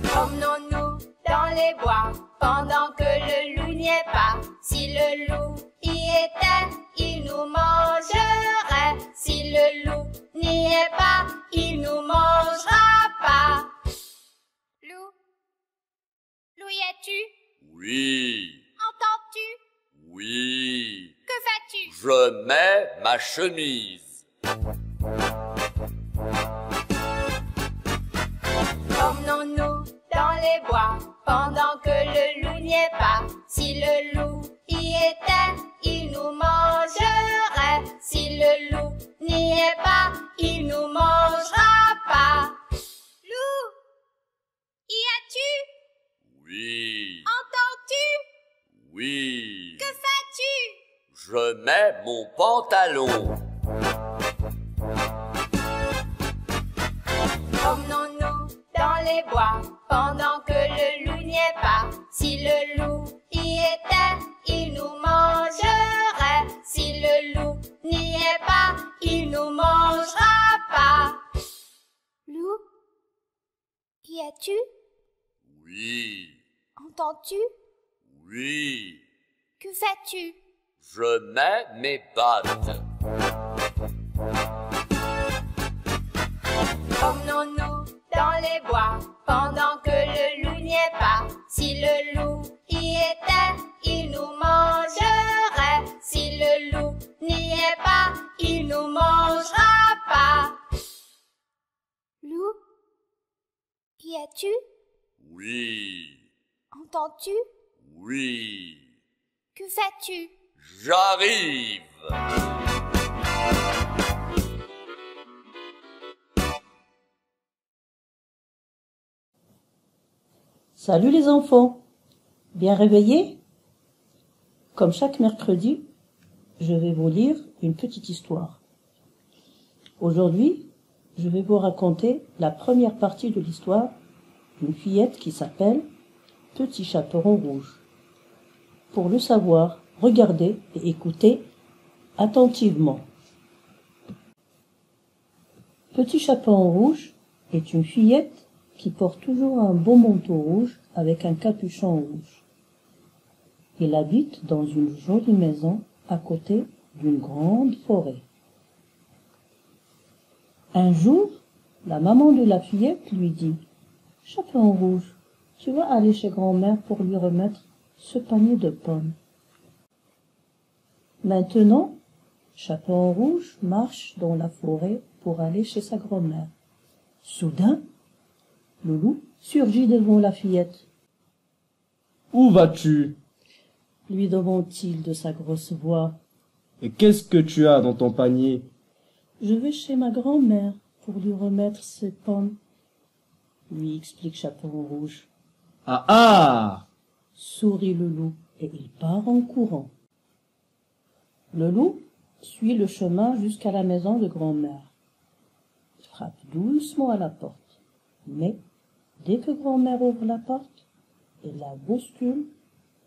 Promenons-nous dans les bois pendant que le loup n'y est pas. Si le loup y était, il nous mangerait. Si le loup n'y est pas, il nous mangera pas. Loup, loup y es-tu? Oui. Entends-tu? Oui. Que fais-tu? Je mets ma chemise. Promenons-nous dans les bois pendant que le loup n'y est pas. Si le loup y était, il nous mangerait. Si le loup n'y est pas, il nous mangera pas. Loup, y es-tu? Oui. Entends-tu? Oui. Que fais-tu? Je mets mon pantalon. Promenons-nous dans les bois pendant que le loup n'y est pas. Si le loup y était, il nous mangerait. Si le loup n'y est pas, il nous mangera pas. Loup, y es-tu? Oui. Entends-tu? Oui. Que fais-tu? Je mets mes battes. Promenons-nous dans les bois pendant que le loup n'y est pas. Si le loup y était, il nous mangerait. Si le loup n'y est pas, il nous mangera pas. Loup, y es-tu? Oui. Entends-tu? Oui. Que fais-tu? J'arrive. Salut les enfants, bien réveillés? Comme chaque mercredi, je vais vous lire une petite histoire. Aujourd'hui, je vais vous raconter la première partie de l'histoire d'une fillette qui s'appelle Petit Chaperon Rouge. Pour le savoir, regardez et écoutez attentivement. Petit Chaperon Rouge est une fillette qui porte toujours un beau manteau rouge avec un capuchon rouge. Il habite dans une jolie maison à côté d'une grande forêt. Un jour, la maman de la fillette lui dit « Chaperon rouge, tu vas aller chez grand-mère pour lui remettre ce panier de pommes. » Maintenant, Chaperon rouge marche dans la forêt pour aller chez sa grand-mère. Soudain, le loup surgit devant la fillette. « Où vas-tu » lui demande-t-il de sa grosse voix. « Et qu'est-ce que tu as dans ton panier ?»« Je vais chez ma grand-mère pour lui remettre ses pommes, » lui explique Chaperon rouge. « Ah ah !» sourit le loup et il part en courant. Le loup suit le chemin jusqu'à la maison de grand-mère. Il frappe doucement à la porte, mais dès que grand-mère ouvre la porte, il la bouscule,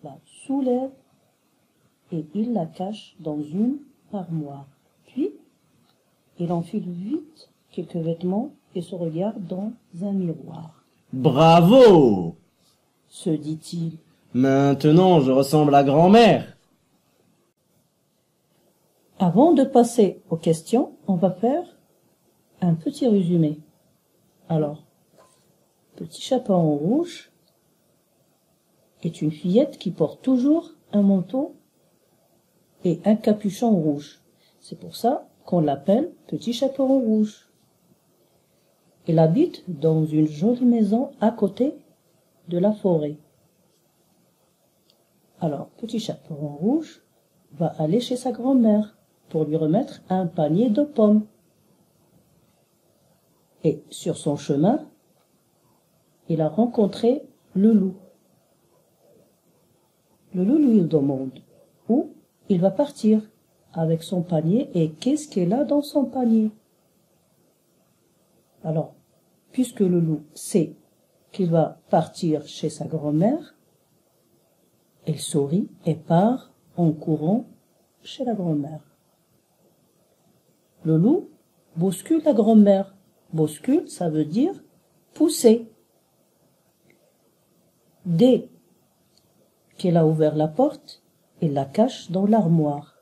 la soulève et il la cache dans une armoire. Puis, il enfile vite quelques vêtements et se regarde dans un miroir. « Bravo !» se dit-il. « Maintenant, je ressemble à grand-mère. » Avant de passer aux questions, on va faire un petit résumé. Alors, Petit Chaperon Rouge est une fillette qui porte toujours un manteau et un capuchon rouge. C'est pour ça qu'on l'appelle Petit Chaperon Rouge. Elle habite dans une jolie maison à côté de la forêt. Alors, Petit Chaperon Rouge va aller chez sa grand-mère pour lui remettre un panier de pommes. Et sur son chemin, il a rencontré le loup. Le loup lui demande où il va partir avec son panier et qu'est-ce qu'il a dans son panier. Alors, puisque le loup sait qu'il va partir chez sa grand-mère, il sourit et part en courant chez la grand-mère. Le loup bouscule la grand-mère. Bouscule, ça veut dire pousser. Dès qu'elle a ouvert la porte, il la cache dans l'armoire.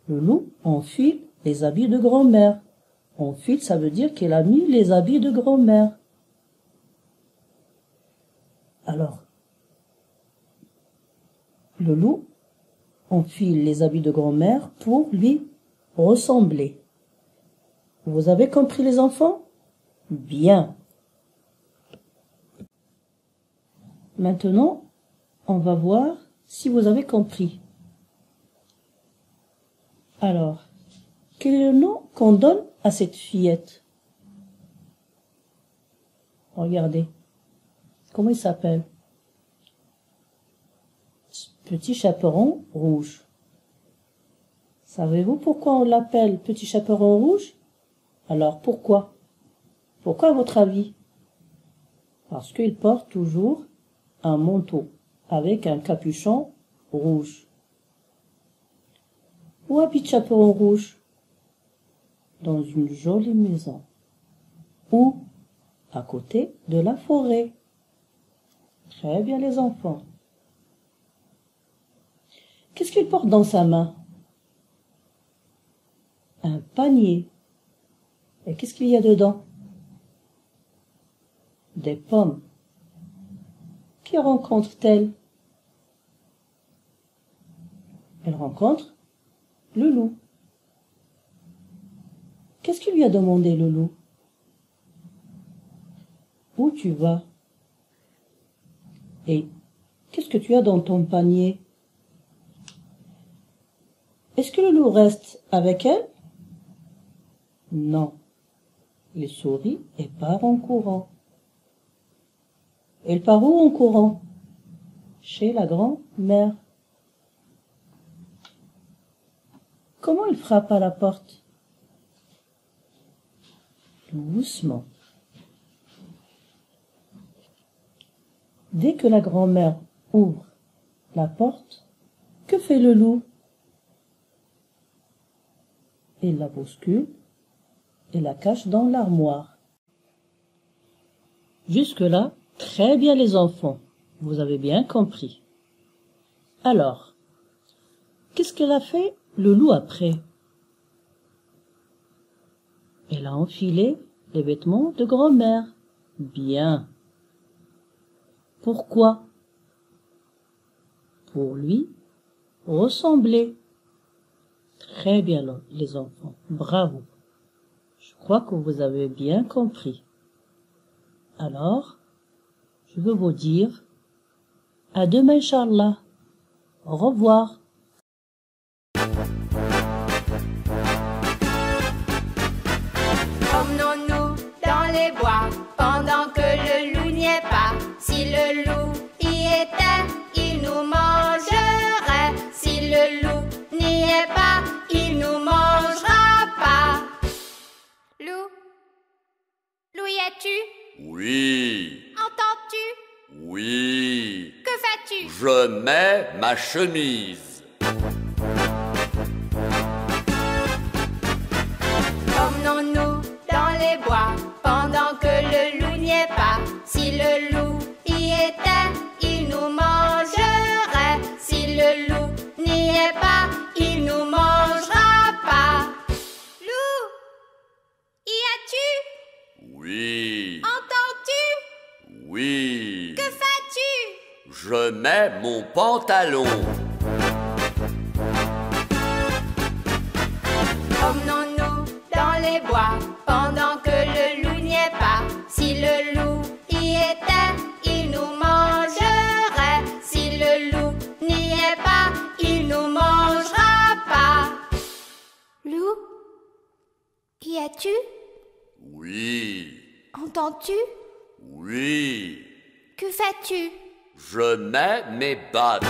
Le loup enfile les habits de grand-mère. Enfile, ça veut dire qu'elle a mis les habits de grand-mère. Alors, le loup enfile les habits de grand-mère pour lui ressembler. Vous avez compris les enfants? Bien. Maintenant, on va voir si vous avez compris. Alors, quel est le nom qu'on donne à cette fillette? Regardez. Comment il s'appelle? Petit chaperon rouge. Savez-vous pourquoi on l'appelle petit chaperon rouge? Alors pourquoi? Pourquoi à votre avis? Parce qu'il porte toujours un manteau avec un capuchon rouge. Où habite Chaperon Rouge? Dans une jolie maison. Où? À côté de la forêt. Très bien les enfants. Qu'est-ce qu'il porte dans sa main? Un panier. Et qu'est-ce qu'il y a dedans? Des pommes. Qui rencontre-t-elle? Elle rencontre le loup. Qu'est-ce qu'il lui a demandé, le loup? Où tu vas? Et qu'est-ce que tu as dans ton panier? Est-ce que le loup reste avec elle? Non. Il sourit et part en courant. Elle part où en courant? Chez la grand-mère. Comment il frappe à la porte? Doucement. Dès que la grand-mère ouvre la porte, que fait le loup? Il la bouscule et la cache dans l'armoire. Jusque-là, très bien les enfants, vous avez bien compris. Alors, qu'est-ce qu'elle a fait le loup après? Elle a enfilé les vêtements de grand-mère. Bien. Pourquoi? Pour lui ressembler. Très bien les enfants, bravo. Je crois que vous avez bien compris. Alors, je veux vous dire à demain, Inch'Allah. Au revoir. Promenons-nous dans les bois pendant que le loup n'y est pas. Si le loup y était, il nous mangerait. Si le loup n'y est pas, il nous mangera pas. Loup, loup y es-tu? Oui, Entends-tu? oui. Que fais-tu? Je mets ma chemise. Promenons-nous dans les bois pendant que le loup n'y est pas. Si le loup y était, il nous mangerait. Si le loup n'y est pas, il nous mangera pas. Loup, y es-tu? Oui, Entends-tu? oui. Que fais-tu? Je mets mon pantalon. Promenons-nous dans les bois pendant que le loup n'y est pas. Si le loup y était, il nous mangerait. Si le loup n'y est pas, il nous mangera pas. Loup, y es-tu? Oui, Entends-tu? oui. Que fais-tu? Je mets mes battes.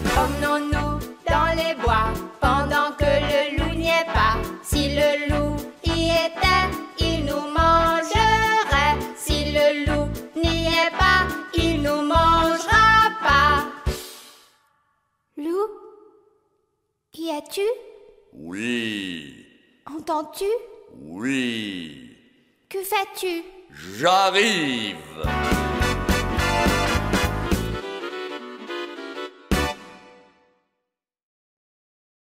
Promenons-nous dans les bois pendant que le loup n'y est pas. Si le loup y était, il nous mangerait. Si le loup n'y est pas, il nous mangera pas. Loup, y M'entends-tu? Oui. Entends-tu? Oui. Que fais-tu? J'arrive.